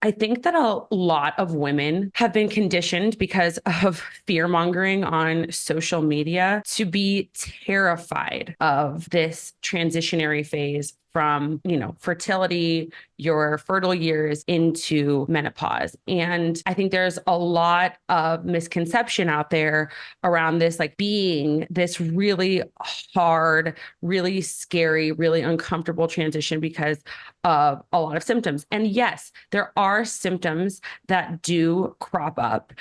I think that a lot of women have been conditioned because of fear mongering on social media to be terrified of this transitionary phase from, fertility, your fertile years into menopause. And I think there's a lot of misconception out there around this, like being this really hard, really scary, really uncomfortable transition because of a lot of symptoms. And yes, there are symptoms that do crop up,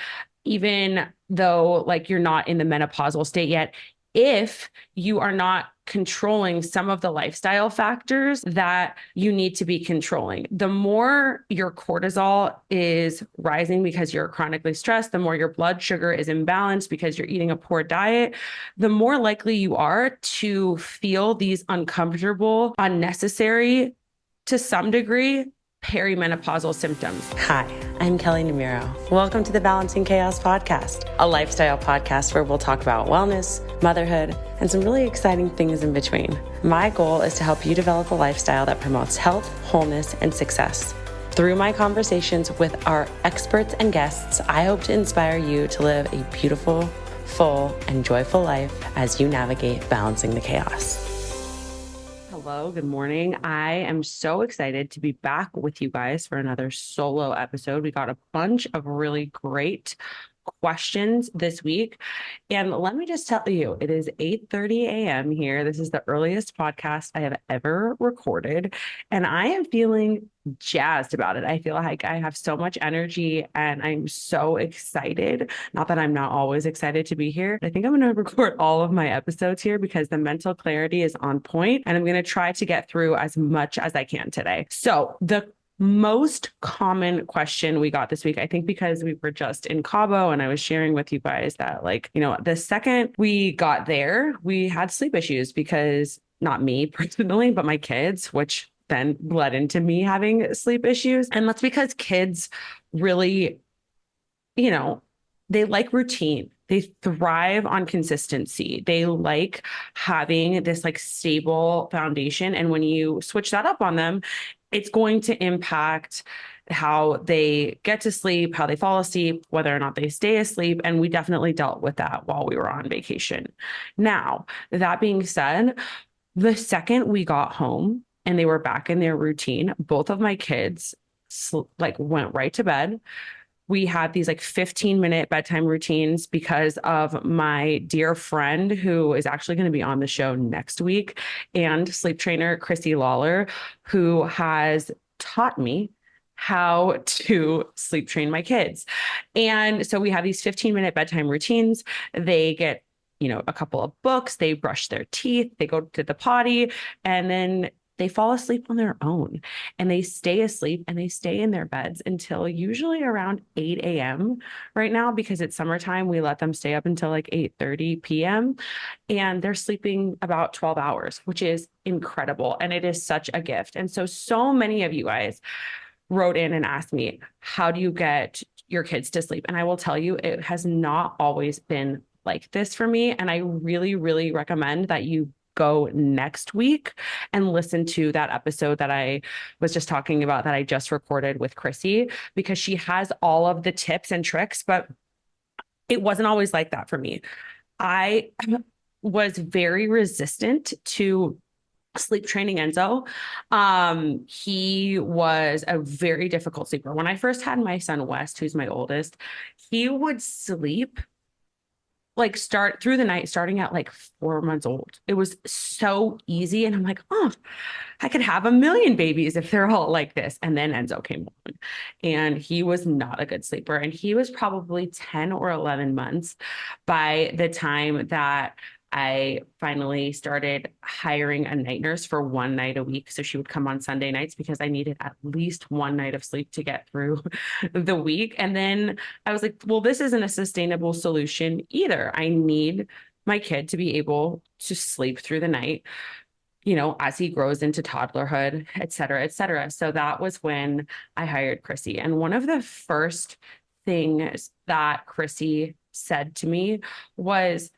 even though like you're not in the menopausal state yet, if you are not controlling some of the lifestyle factors that you need to be controlling. The more your cortisol is rising because you're chronically stressed, the more your blood sugar is imbalanced because you're eating a poor diet, the more likely you are to feel these uncomfortable, unnecessary, to some degree, perimenopausal symptoms. Hi, I'm Kelley Namiro. Welcome to the Balancing Chaos podcast, a lifestyle podcast where we'll talk about wellness, motherhood, and some really exciting things in between. My goal is to help you develop a lifestyle that promotes health, wholeness, and success. Through my conversations with our experts and guests, I hope to inspire you to live a beautiful, full, and joyful life as you navigate balancing the chaos. Hello, good morning. I am so excited to be back with you guys for another solo episode. We got a bunch of really great questions this week. And let me just tell you, it is 8:30 a.m. here. This is the earliest podcast I have ever recorded, and I am feeling jazzed about it. I feel like I have so much energy and I'm so excited. Not that I'm not always excited to be here. I think I'm going to record all of my episodes here because the mental clarity is on point, and I'm going to try to get through as much as I can today. So the most common question we got this week, I think because we were just in Cabo and I was sharing with you guys that, like, the second we got there, we had sleep issues because not me personally, but my kids, which then led into me having sleep issues. And that's because kids really, they like routine. They thrive on consistency. They like having this like stable foundation. And when you switch that up on them, it's going to impact how they get to sleep, how they fall asleep, whether or not they stay asleep. And we definitely dealt with that while we were on vacation. Now, that being said, the second we got home and they were back in their routine, both of my kids went right to bed. We had these like 15-minute bedtime routines because of my dear friend who is actually going to be on the show next week, and sleep trainer Chrissy Lawler, who has taught me how to sleep train my kids. And so we have these 15-minute bedtime routines. They get a couple of books, they brush their teeth, they go to the potty, and then they fall asleep on their own, and they stay asleep and they stay in their beds until usually around 8 a.m. Right now, because it's summertime, we let them stay up until like 8:30 p.m. and they're sleeping about 12 hours, which is incredible. And it is such a gift. And so many of you guys wrote in and asked me, how do you get your kids to sleep? And I will tell you, it has not always been like this for me. And I really, really recommend that you go next week and listen to that episode that I was just talking about that I just recorded with Chrissy, because she has all of the tips and tricks, but it wasn't always like that for me. I was very resistant to sleep training Enzo. He was a very difficult sleeper. When I first had my son West, who's my oldest, he would sleep start through the night starting at like 4 months old. It was so easy. And I'm like, oh, I could have a million babies if they're all like this. And then Enzo came along and he was not a good sleeper. And he was probably 10 or 11 months by the time that I finally started hiring a night nurse for one night a week. So she would come on Sunday nights because I needed at least one night of sleep to get through the week. And then I was like, well, this isn't a sustainable solution either. I need my kid to be able to sleep through the night, as he grows into toddlerhood, et cetera, et cetera. So that was when I hired Chrissy. And one of the first things that Chrissy said to me was,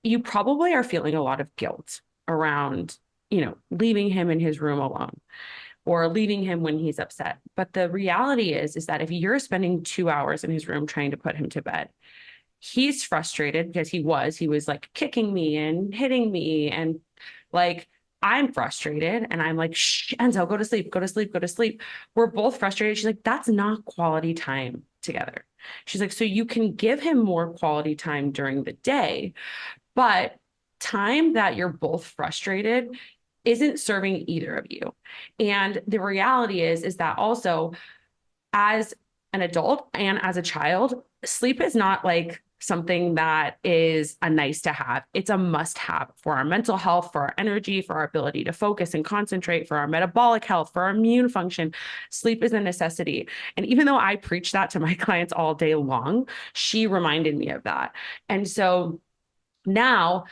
you probably are feeling a lot of guilt around, leaving him in his room alone. or leaving him when he's upset. But the reality is that if you're spending 2 hours in his room trying to put him to bed, he's frustrated because he was like kicking me and hitting me. And like, I'm frustrated and I'm like, shh, Enzo, go to sleep, go to sleep, go to sleep. We're both frustrated. She's like, that's not quality time together. She's like, so you can give him more quality time during the day, but time that you're both frustrated isn't serving either of you. And the reality is that also as an adult and as a child, sleep is not like something that is a nice to have. It's a must have for our mental health, for our energy, for our ability to focus and concentrate, for our metabolic health, for our immune function. Sleep is a necessity. And even though I preach that to my clients all day long, she reminded me of that. And so now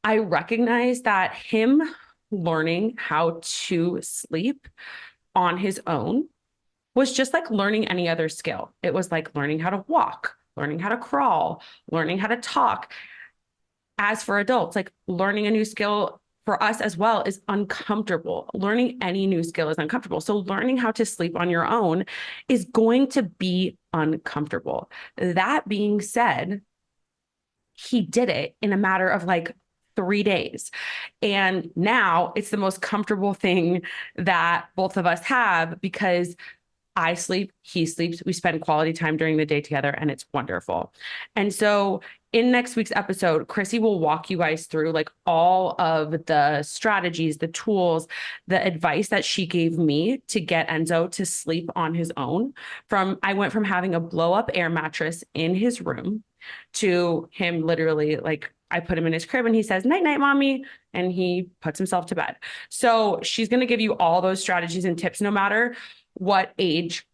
I recognize that him learning how to sleep on his own was just like learning any other skill. It was like learning how to walk, learning how to crawl, learning how to talk. As for adults, like learning a new skill for us as well is uncomfortable. Learning any new skill is uncomfortable. So learning how to sleep on your own is going to be uncomfortable. That being said, he did it in a matter of like 3 days. And now it's the most comfortable thing that both of us have because I sleep, he sleeps, we spend quality time during the day together, and it's wonderful. And so in next week's episode, Chrissy will walk you guys through like all of the strategies, the tools, the advice that she gave me to get Enzo to sleep on his own. I went from having a blow up air mattress in his room to him literally like, I put him in his crib and he says, night, night, mommy. And he puts himself to bed. So she's going to give you all those strategies and tips, no matter what age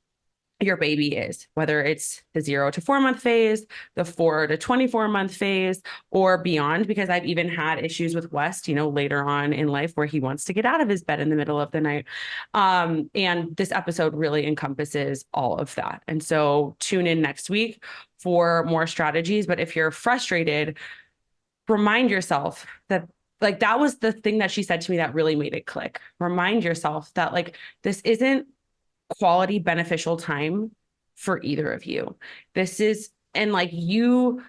your baby is, whether it's the 0 to 4 month phase, the 4 to 24 month phase, or beyond, because I've even had issues with West, later on in life where he wants to get out of his bed in the middle of the night. And this episode really encompasses all of that. And so tune in next week for more strategies. But if you're frustrated, remind yourself that like that was the thing that she said to me that really made it click. Remind yourself that like this isn't quality beneficial time for either of you. This is, and like you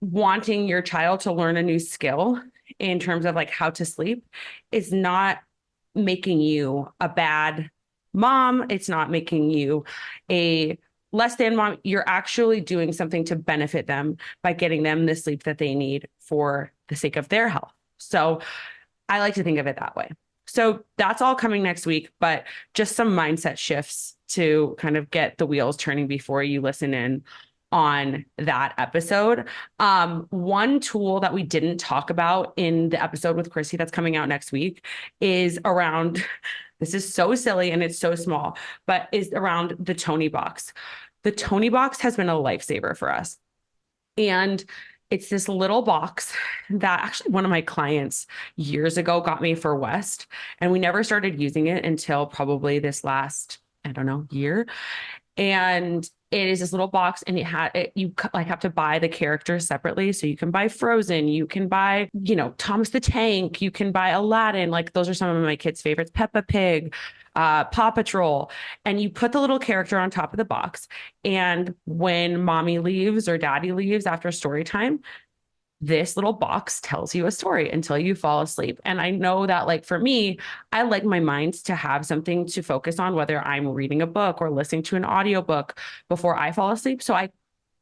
wanting your child to learn a new skill in terms of like how to sleep is not making you a bad mom. It's not making you a less than mom. You're actually doing something to benefit them by getting them the sleep that they need for the sake of their health. So I like to think of it that way. So that's all coming next week, but just some mindset shifts to kind of get the wheels turning before you listen in on that episode. One tool that we didn't talk about in the episode with Chrissy that's coming out next week is around, this is so silly and it's so small, but is around the Tony box. The Tony box has been a lifesaver for us. And it's this little box that actually one of my clients years ago got me for West. And we never started using it until probably this last, year. And it is this little box and you like have to buy the characters separately. So you can buy Frozen, you can buy, Thomas the Tank, you can buy Aladdin. Like those are some of my kids' favorites, Peppa Pig, Paw Patrol. And you put the little character on top of the box. And when mommy leaves or daddy leaves after story time, this little box tells you a story until you fall asleep. And I know that like for me, I like my mind to have something to focus on, whether I'm reading a book or listening to an audiobook before I fall asleep. So I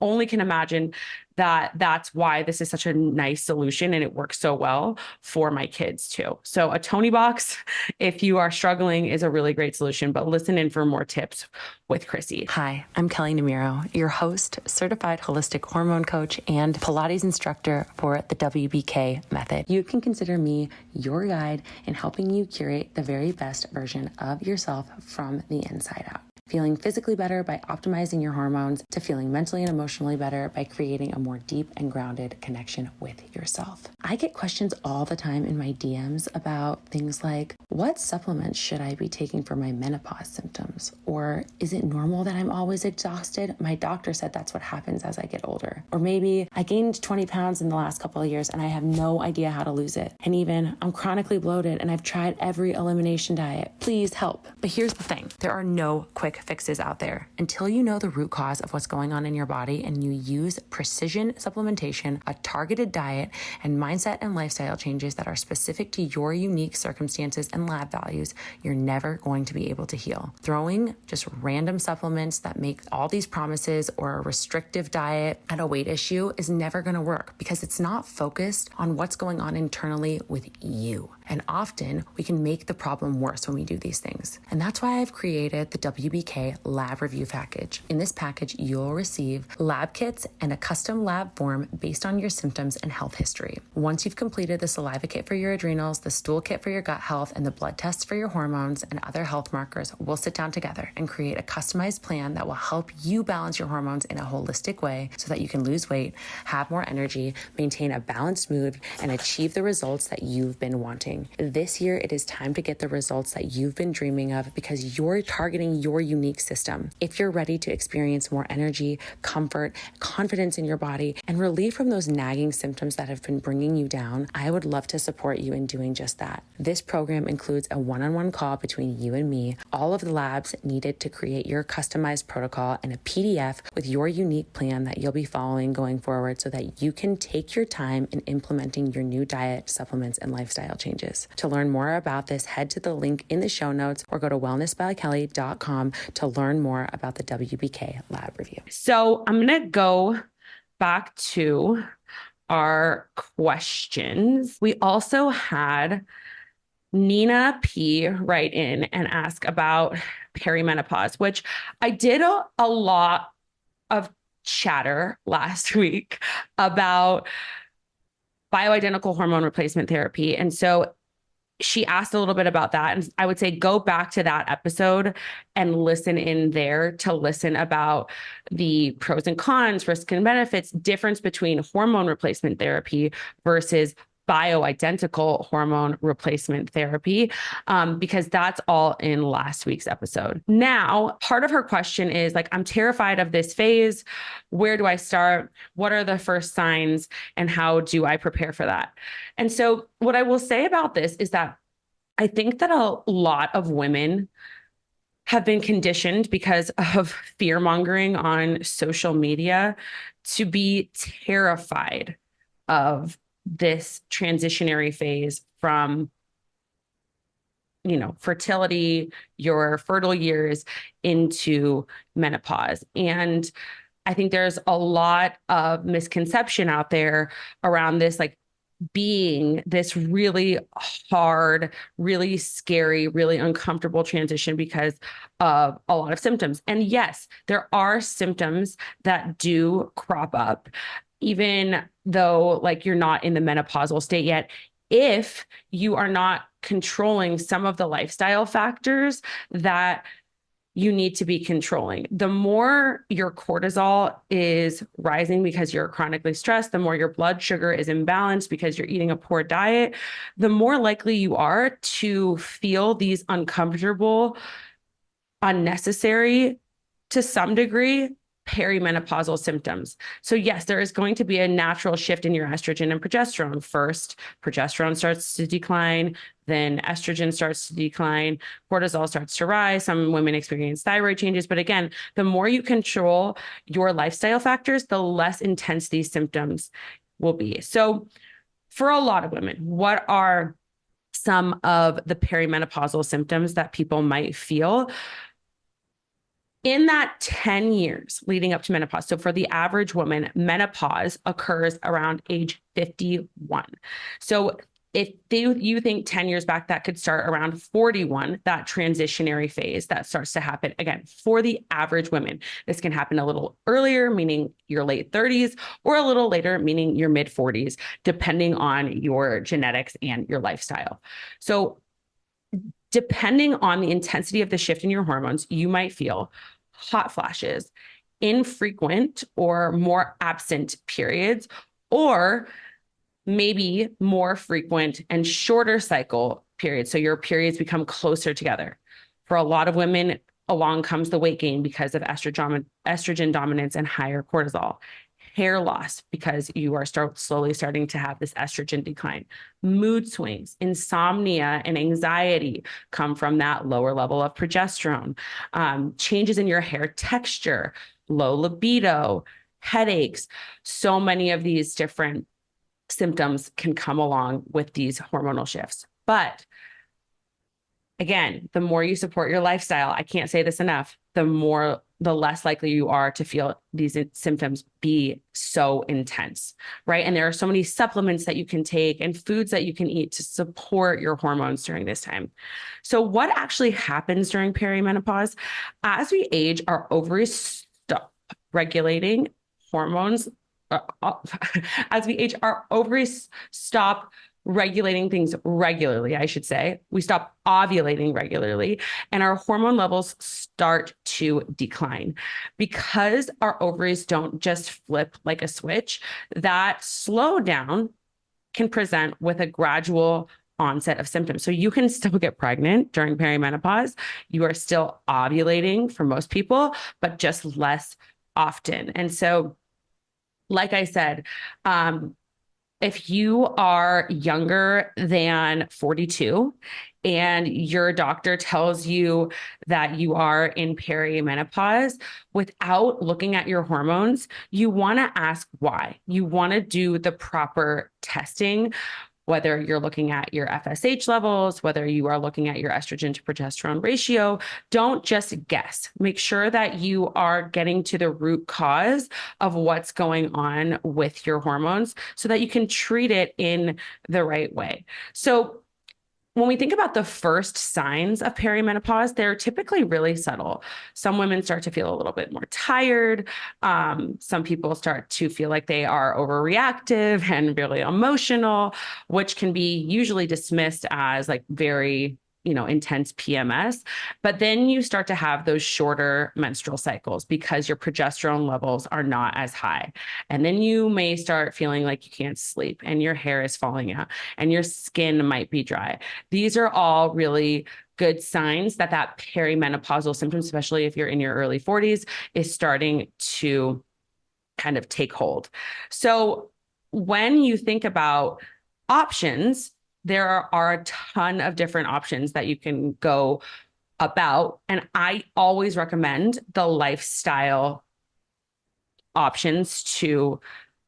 only can imagine that that's why this is such a nice solution and it works so well for my kids too. So a Tony box, if you are struggling, is a really great solution, but listen in for more tips with Chrissy. Hi, I'm Kelley Namiro, your host, certified holistic hormone coach, and Pilates instructor for the WBK method. You can consider me your guide in helping you curate the very best version of yourself from the inside out. feeling physically better by optimizing your hormones, to feeling mentally and emotionally better by creating a more deep and grounded connection with yourself. I get questions all the time in my DMs about things like, what supplements should I be taking for my menopause symptoms? Or is it normal that I'm always exhausted? My doctor said that's what happens as I get older. Or maybe I gained 20 pounds in the last couple of years and I have no idea how to lose it. And even I'm chronically bloated and I've tried every elimination diet. Please help. But here's the thing. There are no quick fixes out there. Until you know the root cause of what's going on in your body and you use precision supplementation, a targeted diet, and mindset and lifestyle changes that are specific to your unique circumstances and lab values, you're never going to be able to heal. Throwing just random supplements that make all these promises or a restrictive diet at a weight issue is never going to work because it's not focused on what's going on internally with you. And often we can make the problem worse when we do these things. And that's why I've created the WBK Lab Review Package. In this package, you'll receive lab kits and a custom lab form based on your symptoms and health history. Once you've completed the saliva kit for your adrenals, the stool kit for your gut health, and the blood tests for your hormones and other health markers, we'll sit down together and create a customized plan that will help you balance your hormones in a holistic way so that you can lose weight, have more energy, maintain a balanced mood, and achieve the results that you've been wanting. This year, it is time to get the results that you've been dreaming of because you're targeting your unique system. If you're ready to experience more energy, comfort, confidence in your body, and relief from those nagging symptoms that have been bringing you down, I would love to support you in doing just that. This program includes a one-on-one call between you and me, all of the labs needed to create your customized protocol, and a PDF with your unique plan that you'll be following going forward so that you can take your time in implementing your new diet, supplements, and lifestyle changes. To learn more about this, head to the link in the show notes or go to wellnessbykelley.com to learn more about the WBK Lab Review. So I'm going to go back to our questions. We also had Nina P write in and ask about perimenopause, which I did a lot of chatter last week about bioidentical hormone replacement therapy. And so she asked a little bit about that. And I would say go back to that episode and listen in there to listen about the pros and cons, risks and benefits, difference between hormone replacement therapy versus bioidentical hormone replacement therapy, because that's all in last week's episode. Now, part of her question is like, I'm terrified of this phase. Where do I start? What are the first signs? And how do I prepare for that? And so what I will say about this is that I think that a lot of women have been conditioned because of fear mongering on social media to be terrified of this transitionary phase from, fertility, your fertile years into menopause. And I think there's a lot of misconception out there around this, like being this really hard, really scary, really uncomfortable transition because of a lot of symptoms. And yes, there are symptoms that do crop up, even though like you're not in the menopausal state yet, if you are not controlling some of the lifestyle factors that you need to be controlling. The more your cortisol is rising because you're chronically stressed, the more your blood sugar is imbalanced because you're eating a poor diet, the more likely you are to feel these uncomfortable, unnecessary, to some degree, perimenopausal symptoms. So yes, there is going to be a natural shift in your estrogen and progesterone. First, progesterone starts to decline, then estrogen starts to decline, cortisol starts to rise. Some women experience thyroid changes. But again, the more you control your lifestyle factors, the less intense these symptoms will be. So for a lot of women, what are some of the perimenopausal symptoms that people might feel? In that 10 years leading up to menopause, so for the average woman, menopause occurs around age 51. So if you think 10 years back, that could start around 41, that transitionary phase that starts to happen. Again, for the average women, this can happen a little earlier, meaning your late 30s, or a little later, meaning your mid 40s, depending on your genetics and your lifestyle. So Depending on the intensity of the shift in your hormones, you might feel hot flashes, infrequent or more absent periods, or maybe more frequent and shorter cycle periods. So your periods become closer together. For a lot of women, along comes the weight gain because of estrogen dominance and higher cortisol. Hair loss because you are slowly starting to have this estrogen decline. Mood swings, insomnia, and anxiety come from that lower level of progesterone. Changes in your hair texture, low libido, headaches. So many of these different symptoms can come along with these hormonal shifts. But again, the more you support your lifestyle, I can't say this enough, the less likely you are to feel these symptoms be so intense, right? And there are so many supplements that you can take and foods that you can eat to support your hormones during this time. So what actually happens during perimenopause? As we age, our ovaries stop regulating hormones. As we age, our ovaries stop regulating things regularly, I should say. We stop ovulating regularly, and our hormone levels start to decline. Because our ovaries don't just flip like a switch, that slowdown can present with a gradual onset of symptoms. So you can still get pregnant during perimenopause. You are still ovulating for most people, but just less often. And so, like I said, if you are younger than 42 and your doctor tells you that you are in perimenopause, without looking at your hormones, you want to ask why. You want to do the proper testing, whether you're looking at your FSH levels, whether you are looking at your estrogen to progesterone ratio. Don't just guess. Make sure that you are getting to the root cause of what's going on with your hormones so that you can treat it in the right way. So when we think about the first signs of perimenopause, they're typically really subtle. Some women start to feel a little bit more tired. Some people start to feel like they are overreactive and really emotional, which can be usually dismissed as like very intense PMS. But then you start to have those shorter menstrual cycles because your progesterone levels are not as high. And then you may start feeling like you can't sleep and your hair is falling out and your skin might be dry. These are all really good signs that perimenopausal symptoms, especially if you're in your early 40s, is starting to kind of take hold. So when you think about options, there are a ton of different options that you can go about. And I always recommend the lifestyle options to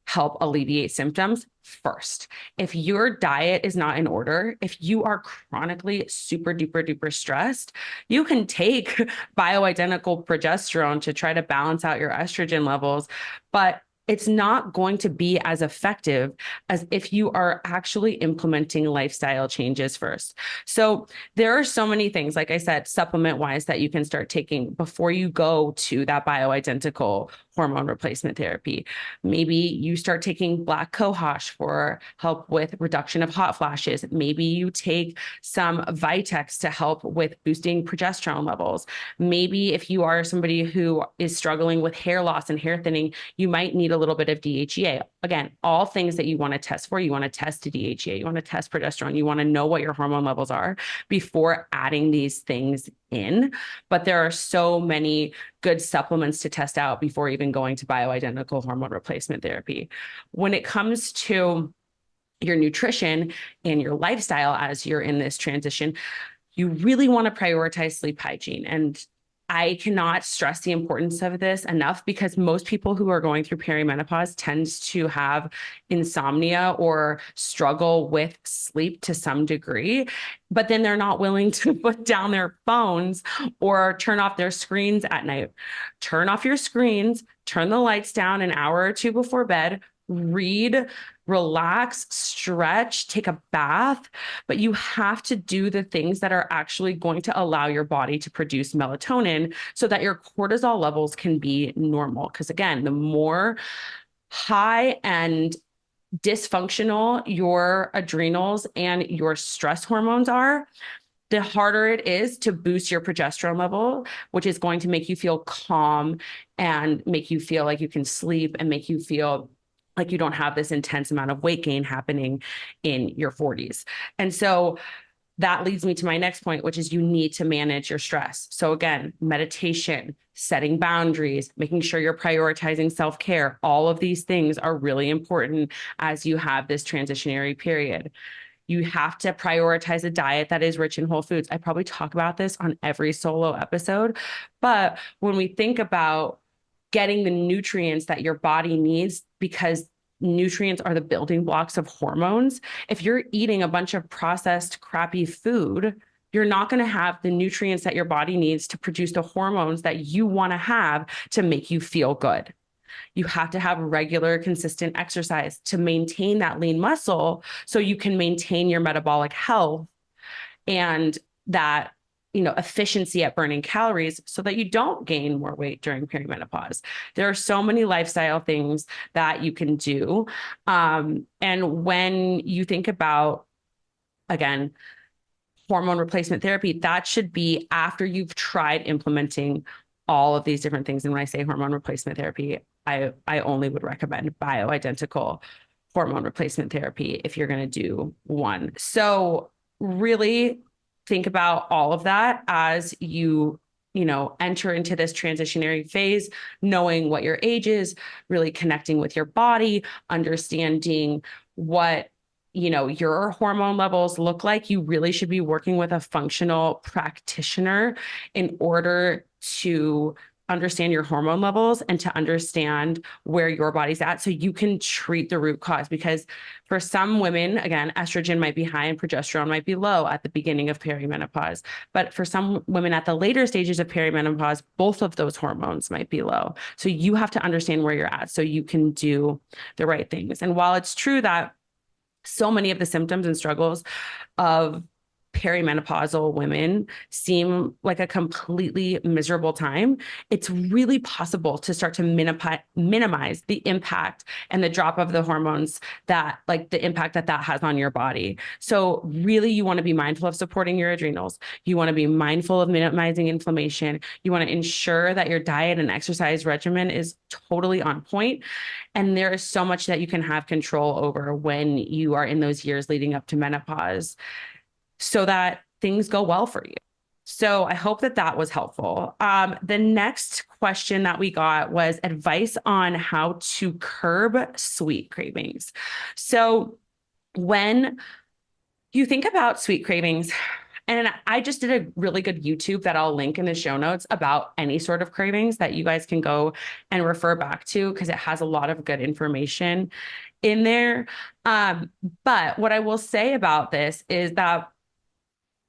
help alleviate symptoms first. If your diet is not in order, if you are chronically super duper duper stressed, you can take bioidentical progesterone to try to balance out your estrogen levels, but it's not going to be as effective as if you are actually implementing lifestyle changes first. So there are so many things, like I said, supplement wise, that you can start taking before you go to that bioidentical hormone replacement therapy. Maybe you start taking black cohosh for help with reduction of hot flashes. Maybe you take some Vitex to help with boosting progesterone levels. Maybe if you are somebody who is struggling with hair loss and hair thinning, you might need a little bit of DHEA. Again, all things that you want to test for. You want to test DHEA, you want to test progesterone, you want to know what your hormone levels are before adding these things in. But there are so many good supplements to test out before even going to bioidentical hormone replacement therapy. When it comes to your nutrition and your lifestyle as you're in this transition, you really want to prioritize sleep hygiene. And I cannot stress the importance of this enough, because most people who are going through perimenopause tends to have insomnia or struggle with sleep to some degree, but then they're not willing to put down their phones or turn off their screens at night. Turn off your screens, turn the lights down an hour or two before bed, read, relax, stretch, take a bath, but you have to do the things that are actually going to allow your body to produce melatonin so that your cortisol levels can be normal. Because again, the more high and dysfunctional your adrenals and your stress hormones are, the harder it is to boost your progesterone level, which is going to make you feel calm and make you feel like you can sleep and make you feel like you don't have this intense amount of weight gain happening in your 40s. And so that leads me to my next point, which is you need to manage your stress. So again, meditation, setting boundaries, making sure you're prioritizing self-care. All of these things are really important as you have this transitionary period. You have to prioritize a diet that is rich in whole foods. I probably talk about this on every solo episode, but when we think about getting the nutrients that your body needs, because nutrients are the building blocks of hormones, if you're eating a bunch of processed, crappy food, you're not going to have the nutrients that your body needs to produce the hormones that you want to have to make you feel good. You have to have regular, consistent exercise to maintain that lean muscle so you can maintain your metabolic health and that, efficiency at burning calories so that you don't gain more weight during perimenopause. There are so many lifestyle things that you can do. And when you think about, again, hormone replacement therapy, that should be after you've tried implementing all of these different things. And when I say hormone replacement therapy, I only would recommend bioidentical hormone replacement therapy if you're going to do one. So really think about all of that as you enter into this transitionary phase, knowing what your age is, really connecting with your body, understanding what your hormone levels look like. You really should be working with a functional practitioner in order to understand your hormone levels and to understand where your body's at so you can treat the root cause. Because for some women, again, estrogen might be high and progesterone might be low at the beginning of perimenopause. But for some women at the later stages of perimenopause, both of those hormones might be low. So you have to understand where you're at so you can do the right things. And while it's true that so many of the symptoms and struggles of perimenopausal women seem like a completely miserable time, it's really possible to start to minimize the impact and the drop of the hormones that, like, the impact that has on your body. So really, you want to be mindful of supporting your adrenals. You want to be mindful of minimizing inflammation. You want to ensure that your diet and exercise regimen is totally on point. And there is so much that you can have control over when you are in those years leading up to menopause, so that things go well for you. So I hope that was helpful. The next question that we got was advice on how to curb sweet cravings. So when you think about sweet cravings, and I just did a really good YouTube that I'll link in the show notes about any sort of cravings that you guys can go and refer back to, because it has a lot of good information in there. But what I will say about this is that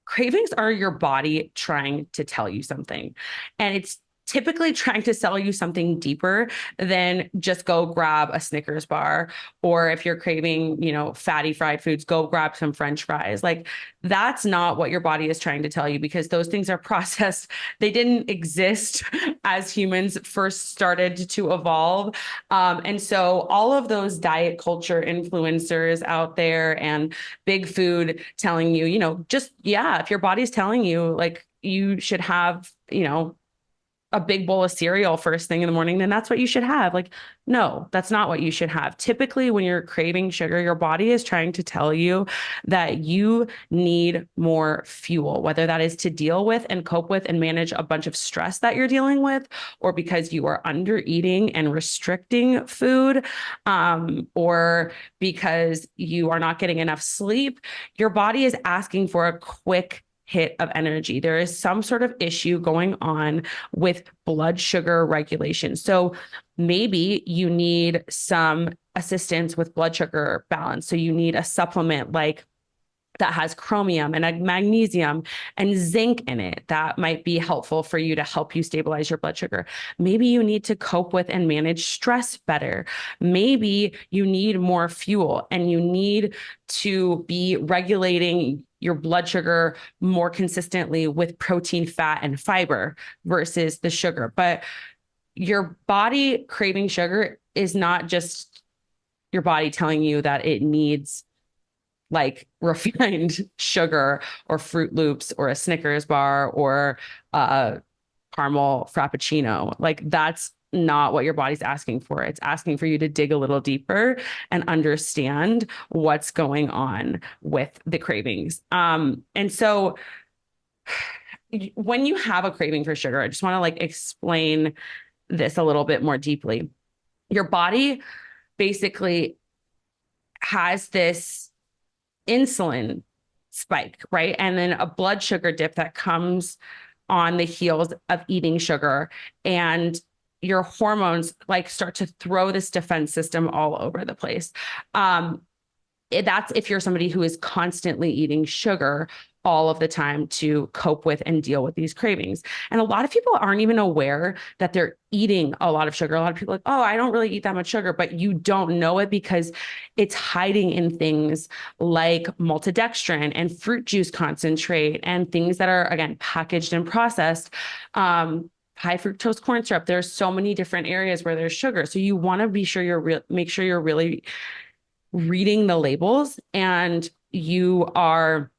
cravings are your body trying to tell you something. And it's typically trying to sell you something deeper than just go grab a Snickers bar. Or if you're craving, fatty fried foods, go grab some French fries. Like, that's not what your body is trying to tell you, because those things are processed. They didn't exist as humans first started to evolve. And so all of those diet culture influencers out there and big food telling you, if your body's telling you, like, you should have, a big bowl of cereal first thing in the morning, then that's what you should have. Like, no, that's not what you should have. Typically, when you're craving sugar, your body is trying to tell you that you need more fuel, whether that is to deal with and cope with and manage a bunch of stress that you're dealing with, or because you are under eating and restricting food, or because you are not getting enough sleep. Your body is asking for a quick hit of energy. There is some sort of issue going on with blood sugar regulation. So maybe you need some assistance with blood sugar balance. So you need a supplement like that has chromium and magnesium and zinc in it that might be helpful for you to help you stabilize your blood sugar. Maybe you need to cope with and manage stress better. Maybe you need more fuel and you need to be regulating your blood sugar more consistently with protein, fat, and fiber versus the sugar. But your body craving sugar is not just your body telling you that it needs like refined sugar or Fruit Loops or a Snickers bar or a caramel frappuccino. Like that's not what your body's asking for. It's asking for you to dig a little deeper and understand what's going on with the cravings. And so when you have a craving for sugar, I just want to like explain this a little bit more deeply. Your body basically has this insulin spike, right? And then a blood sugar dip that comes on the heels of eating sugar. And your hormones like start to throw this defense system all over the place. That's if you're somebody who is constantly eating sugar all of the time to cope with and deal with these cravings. And a lot of people aren't even aware that they're eating a lot of sugar. A lot of people are like, oh, I don't really eat that much sugar, but you don't know it because it's hiding in things like maltodextrin and fruit juice concentrate and things that are, again, packaged and processed. High fructose corn syrup. There's so many different areas where there's sugar. So you want to be sure make sure you're really reading the labels and you are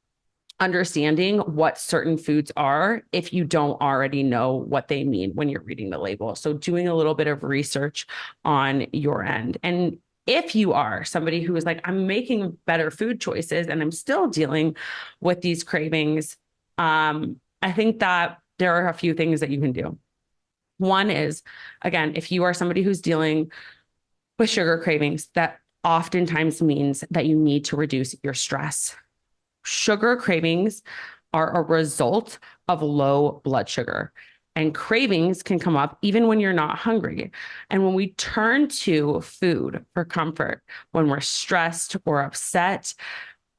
understanding what certain foods are if you don't already know what they mean when you're reading the label. So doing a little bit of research on your end. And if you are somebody who is like, I'm making better food choices and I'm still dealing with these cravings, I think that there are a few things that you can do. One is, again, if you are somebody who's dealing with sugar cravings, that oftentimes means that you need to reduce your stress. Sugar cravings are a result of low blood sugar, and cravings can come up even when you're not hungry. And when we turn to food for comfort, when we're stressed or upset,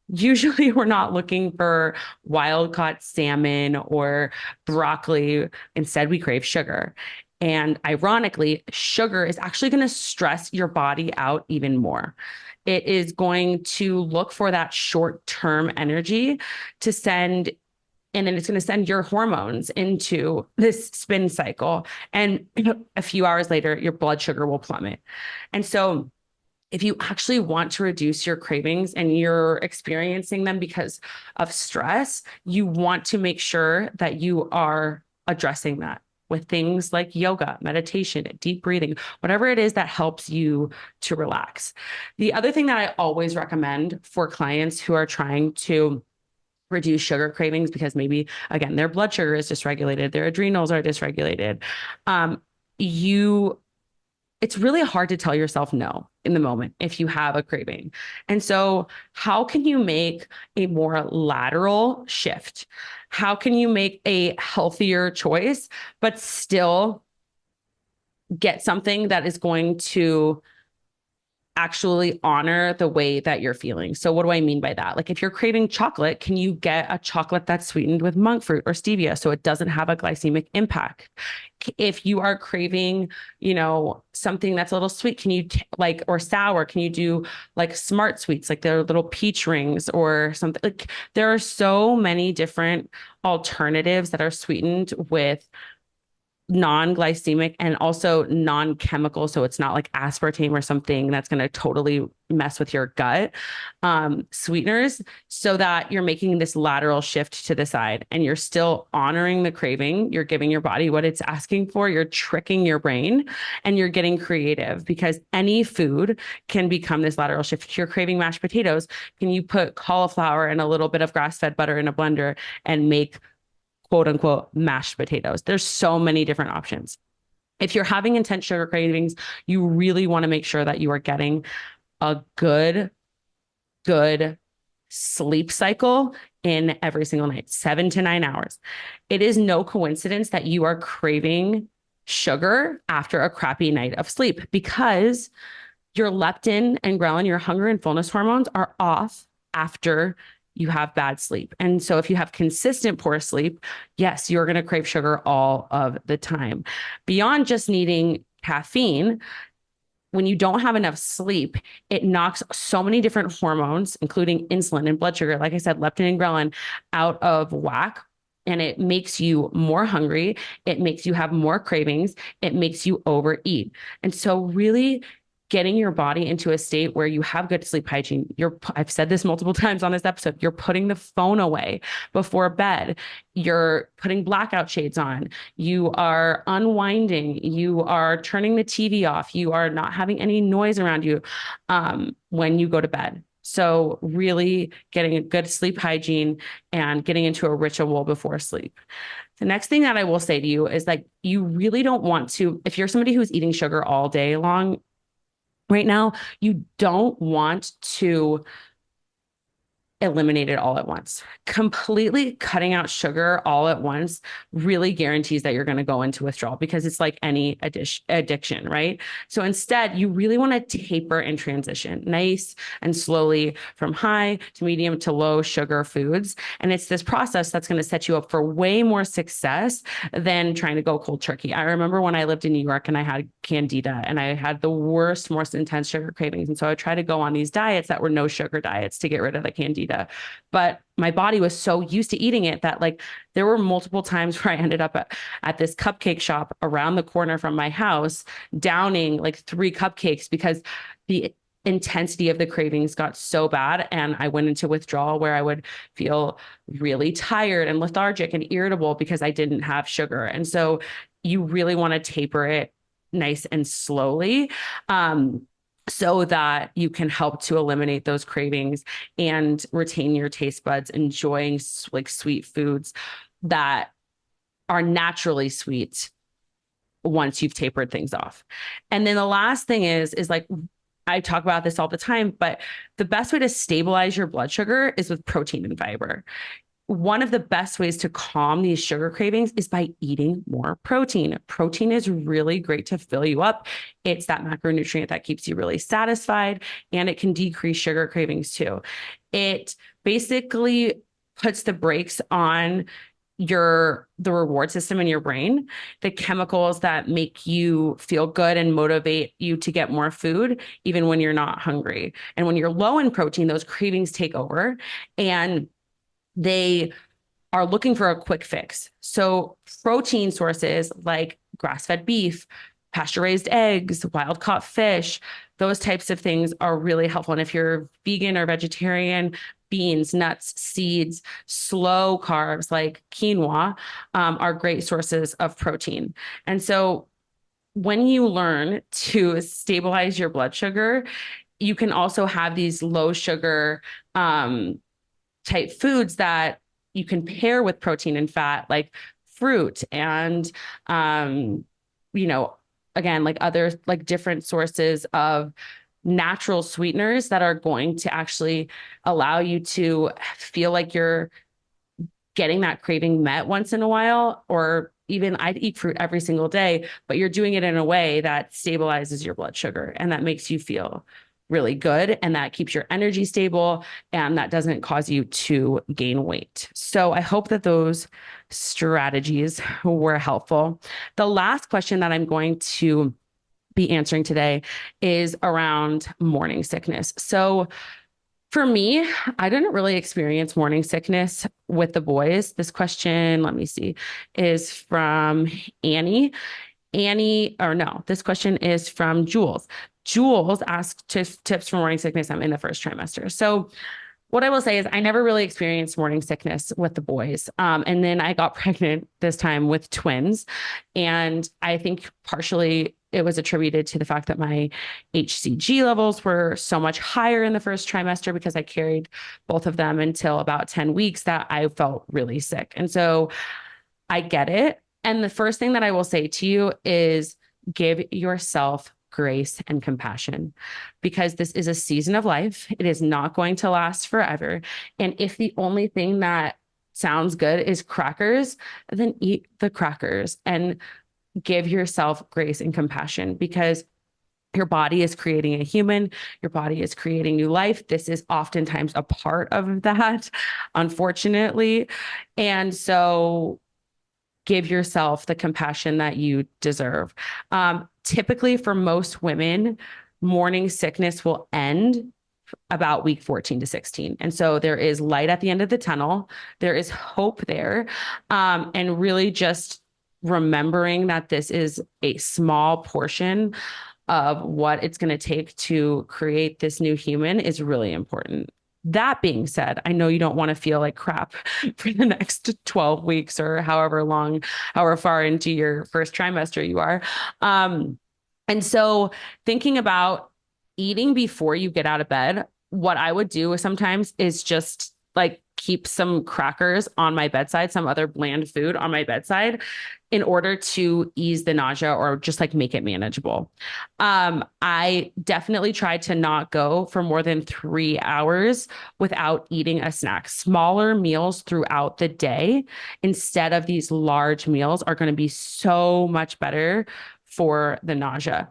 usually we're not looking for wild caught salmon or broccoli. Instead, we crave sugar. And ironically, sugar is actually going to stress your body out even more. It is going to look for that short-term energy to send, and then it's going to send your hormones into this spin cycle. And a few hours later, your blood sugar will plummet. And so if you actually want to reduce your cravings and you're experiencing them because of stress, you want to make sure that you are addressing that with things like yoga, meditation, deep breathing, whatever it is that helps you to relax. The other thing that I always recommend for clients who are trying to reduce sugar cravings, because maybe, again, their blood sugar is dysregulated, their adrenals are dysregulated, it's really hard to tell yourself no in the moment if you have a craving. And so how can you make a more lateral shift? How can you make a healthier choice, but still get something that is going to actually honor the way that you're feeling? So what do I mean by that? Like if you're craving chocolate, can you get a chocolate that's sweetened with monk fruit or stevia so it doesn't have a glycemic impact? If you are craving, something that's a little sweet, can you or sour, can you do like smart sweets, like their little peach rings or something? Like there are so many different alternatives that are sweetened with non-glycemic and also non-chemical. So it's not like aspartame or something that's going to totally mess with your gut, sweeteners, so that you're making this lateral shift to the side and you're still honoring the craving. You're giving your body what it's asking for. You're tricking your brain and you're getting creative, because any food can become this lateral shift. If you're craving mashed potatoes, can you put cauliflower and a little bit of grass-fed butter in a blender and make quote unquote mashed potatoes? There's so many different options. If you're having intense sugar cravings, you really want to make sure that you are getting a good sleep cycle in every single night, 7 to 9 hours. It is no coincidence that you are craving sugar after a crappy night of sleep, because your leptin and ghrelin, your hunger and fullness hormones, are off after you have bad sleep. And so if you have consistent poor sleep, yes, you're going to crave sugar all of the time. Beyond just needing caffeine, when you don't have enough sleep, it knocks so many different hormones, including insulin and blood sugar, like I said, leptin and ghrelin, out of whack. And it makes you more hungry. It makes you have more cravings. It makes you overeat. And so really, getting your body into a state where you have good sleep hygiene. I've said this multiple times on this episode, you're putting the phone away before bed. You're putting blackout shades on. You are unwinding. You are turning the TV off. You are not having any noise around you when you go to bed. So really getting a good sleep hygiene and getting into a ritual before sleep. The next thing that I will say to you is like, you really don't want to, if you're somebody who's eating sugar all day long right now, you don't want to eliminate it all at once. Completely cutting out sugar all at once really guarantees that you're going to go into withdrawal, because it's like any addiction, right? So instead, you really want to taper and transition nice and slowly from high to medium to low sugar foods. And it's this process that's going to set you up for way more success than trying to go cold turkey. I remember when I lived in New York and I had candida and I had the worst, most intense sugar cravings. And so I tried to go on these diets that were no sugar diets to get rid of the candida. But my body was so used to eating it that like there were multiple times where I ended up at this cupcake shop around the corner from my house, downing like 3 cupcakes because the intensity of the cravings got so bad. And I went into withdrawal where I would feel really tired and lethargic and irritable because I didn't have sugar. And so you really want to taper it nice and slowly. So that you can help to eliminate those cravings and retain your taste buds, enjoying like sweet foods that are naturally sweet once you've tapered things off. And then the last thing is like, I talk about this all the time, but the best way to stabilize your blood sugar is with protein and fiber. One of the best ways to calm these sugar cravings is by eating more protein. Protein is really great to fill you up. It's that macronutrient that keeps you really satisfied, and it can decrease sugar cravings too. It basically puts the brakes on the reward system in your brain, the chemicals that make you feel good and motivate you to get more food, even when you're not hungry. And when you're low in protein, those cravings take over and they are looking for a quick fix. So protein sources like grass-fed beef, pasture-raised eggs, wild-caught fish, those types of things are really helpful. And if you're vegan or vegetarian, beans, nuts, seeds, slow carbs like quinoa are great sources of protein. And so when you learn to stabilize your blood sugar, you can also have these low sugar type foods that you can pair with protein and fat, like fruit and, again, like other like different sources of natural sweeteners that are going to actually allow you to feel like you're getting that craving met once in a while. Or even I'd eat fruit every single day, but you're doing it in a way that stabilizes your blood sugar and that makes you feel really good, and that keeps your energy stable, and that doesn't cause you to gain weight. So I hope that those strategies were helpful. The last question that I'm going to be answering today is around morning sickness. So for me, I didn't really experience morning sickness with the boys. This question, let me see, is from Annie. This question is from Jules. Jules asked tips for morning sickness. I'm in the first trimester. So what I will say is I never really experienced morning sickness with the boys. And then I got pregnant this time with twins. And I think partially it was attributed to the fact that my HCG levels were so much higher in the first trimester because I carried both of them until about 10 weeks that I felt really sick. And so I get it. And the first thing that I will say to you is give yourself grace and compassion, because this is a season of life. It is not going to last forever. And if the only thing that sounds good is crackers, then eat the crackers and give yourself grace and compassion, because your body is creating a human. Your body is creating new life. This is oftentimes a part of that, unfortunately. And so give yourself the compassion that you deserve. Typically, for most women, morning sickness will end about week 14 to 16. And so there is light at the end of the tunnel. There is hope there. And really just remembering that this is a small portion of what it's going to take to create this new human is really important. That being said, I know you don't want to feel like crap for the next 12 weeks or however long, however far into your first trimester you are. And so thinking about eating before you get out of bed, what I would do sometimes is just like keep some crackers on my bedside, some other bland food on my bedside in order to ease the nausea or just like make it manageable. I definitely try to not go for more than 3 hours without eating a snack. Smaller meals throughout the day instead of these large meals are going to be so much better for the nausea.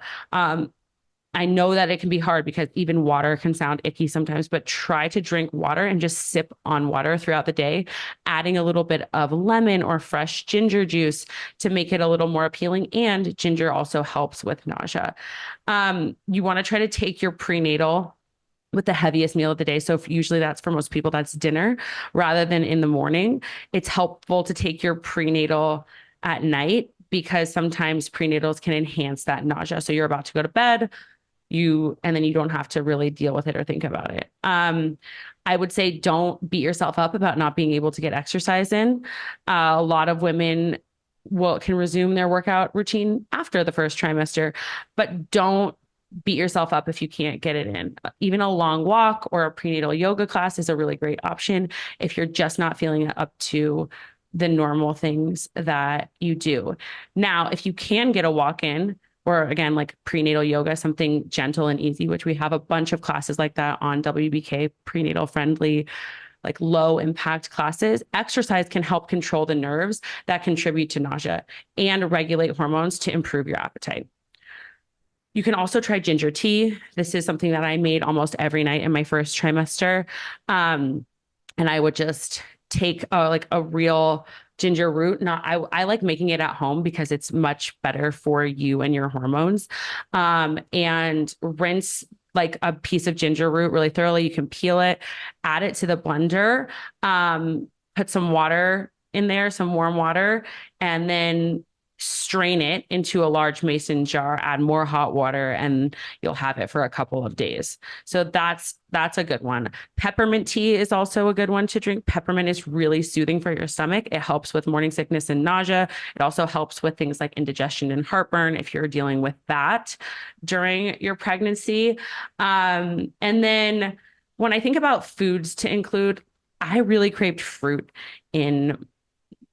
I know that it can be hard because even water can sound icky sometimes, but try to drink water and just sip on water throughout the day, adding a little bit of lemon or fresh ginger juice to make it a little more appealing. And ginger also helps with nausea. You want to try to take your prenatal with the heaviest meal of the day. So usually that's for most people, that's dinner rather than in the morning. It's helpful to take your prenatal at night because sometimes prenatals can enhance that nausea. So you're about to go to bed, and then you don't have to really deal with it or think about it. I would say don't beat yourself up about not being able to get exercise in. A lot of women can resume their workout routine after the first trimester, but don't beat yourself up if you can't get it in. Even a long walk or a prenatal yoga class is a really great option if you're just not feeling up to the normal things that you do. Now, if you can get a walk in, or again, like prenatal yoga, something gentle and easy, which we have a bunch of classes like that on WBK, prenatal friendly, like low impact classes. Exercise can help control the nerves that contribute to nausea and regulate hormones to improve your appetite. You can also try ginger tea. This is something that I made almost every night in my first trimester. And I would just take a real ginger root. I like making it at home because it's much better for you and your hormones. And rinse like a piece of ginger root really thoroughly. You can peel it, add it to the blender, put some water in there, some warm water, and then strain it into a large mason jar, add more hot water, and you'll have it for a couple of days. So that's a good one. Peppermint tea is also a good one to drink. Peppermint is really soothing for your stomach. It helps with morning sickness and nausea. It also helps with things like indigestion and heartburn if you're dealing with that during your pregnancy. And then when I think about foods to include, I really craved fruit in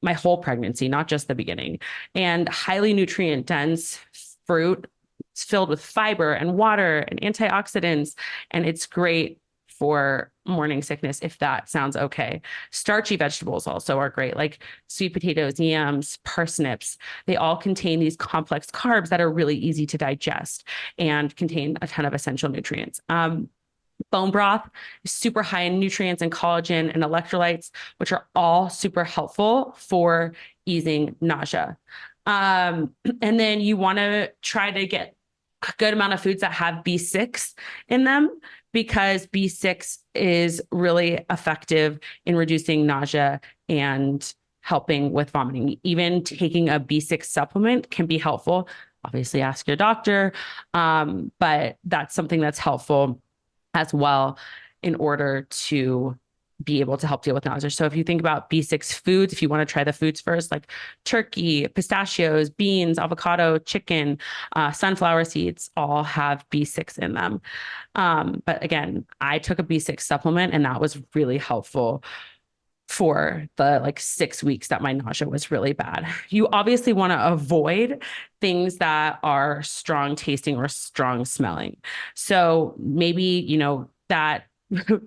my whole pregnancy, not just the beginning. And highly nutrient dense fruit, it's filled with fiber and water and antioxidants, and it's great for morning sickness if that sounds okay. Starchy vegetables also are great, like sweet potatoes, yams, parsnips. They all contain these complex carbs that are really easy to digest and contain a ton of essential nutrients. Bone broth is super high in nutrients and collagen and electrolytes, which are all super helpful for easing nausea. And then you want to try to get a good amount of foods that have B6 in them because B6 is really effective in reducing nausea and helping with vomiting. Even taking a B6 supplement can be helpful. Obviously, ask your doctor, but that's something that's helpful as well in order to be able to help deal with nausea. So if you think about B6 foods, if you want to try the foods first, like turkey, pistachios, beans, avocado, chicken, sunflower seeds, all have B6 in them. But again, I took a B6 supplement and that was really helpful for the 6 weeks that my nausea was really bad. You obviously want to avoid things that are strong tasting or strong smelling. So maybe, that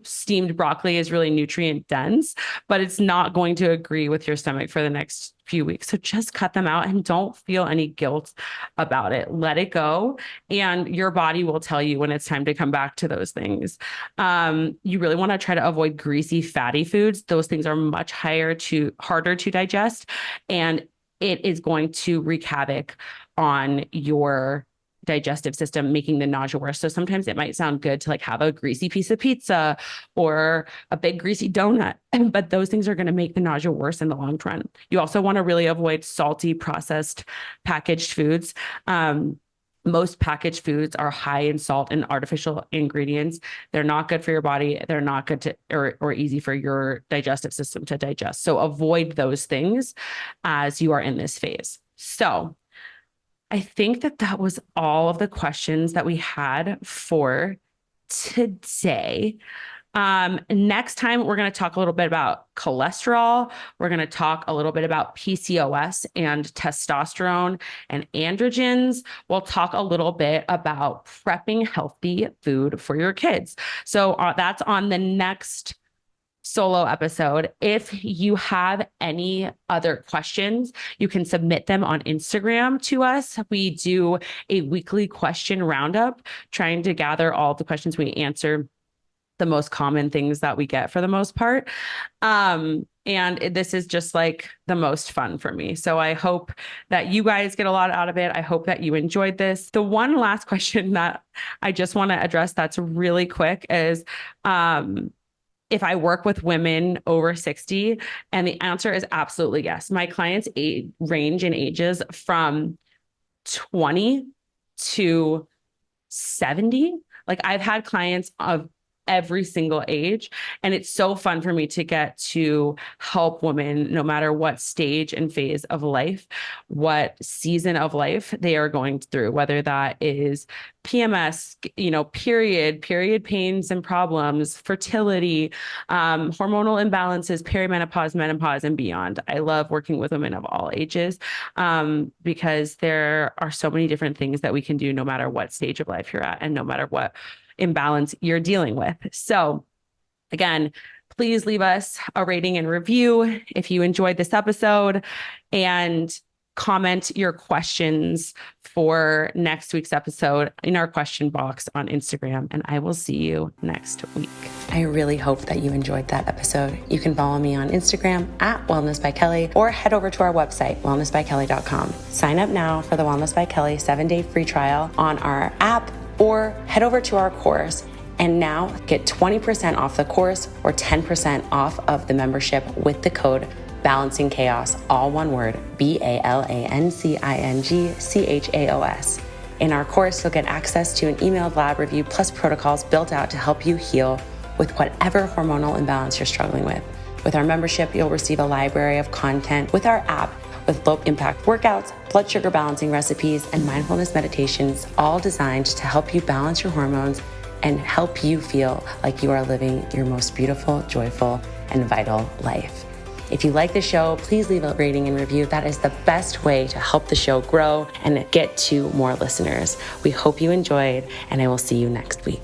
steamed broccoli is really nutrient dense, but it's not going to agree with your stomach for the next few weeks. So just cut them out and don't feel any guilt about it. Let it go. And your body will tell you when it's time to come back to those things. You really want to try to avoid greasy, fatty foods. Those things are much harder to digest. And it is going to wreak havoc on your digestive system, making the nausea worse. So sometimes it might sound good to have a greasy piece of pizza or a big greasy donut, but those things are going to make the nausea worse in the long run. You also want to really avoid salty, processed, packaged foods. Most packaged foods are high in salt and artificial ingredients. They're not good for your body. They're not good to or easy for your digestive system to digest. So avoid those things as you are in this phase. So I think that was all of the questions that we had for today. Next time, we're going to talk a little bit about cholesterol. We're going to talk a little bit about PCOS and testosterone and androgens. We'll talk a little bit about prepping healthy food for your kids. So that's on the next solo episode. If you have any other questions, you can submit them on Instagram to us. We do a weekly question roundup, trying to gather all the questions we answer, the most common things that we get for the most part. And this is just like the most fun for me. So I hope that you guys get a lot out of it. I hope that you enjoyed this. The one last question that I just want to address that's really quick is, if I work with women over 60, and the answer is absolutely yes. My clients range in ages from 20 to 70. Like, I've had clients of every single age. And it's so fun for me to get to help women, no matter what stage and phase of life, what season of life they are going through, whether that is PMS, period pains and problems, fertility, hormonal imbalances, perimenopause, menopause, and beyond. I love working with women of all ages, because there are so many different things that we can do no matter what stage of life you're at and no matter what imbalance you're dealing with. So again, please leave us a rating and review if you enjoyed this episode, and comment your questions for next week's episode in our question box on Instagram. And I will see you next week. I really hope that you enjoyed that episode. You can follow me on Instagram at Wellness by Kelley, or head over to our website, wellnessbykelly.com. Sign up now for the Wellness by Kelley 7-day free trial on our app, or head over to our course and now get 20% off the course or 10% off of the membership with the code Balancing Chaos, all one word, BALANCINGCHAOS. In our course, you'll get access to an emailed lab review plus protocols built out to help you heal with whatever hormonal imbalance you're struggling with. With our membership, you'll receive a library of content with our app with low-impact workouts, blood sugar balancing recipes, and mindfulness meditations, all designed to help you balance your hormones and help you feel like you are living your most beautiful, joyful, and vital life. If you like the show, please leave a rating and review. That is the best way to help the show grow and get to more listeners. We hope you enjoyed, and I will see you next week.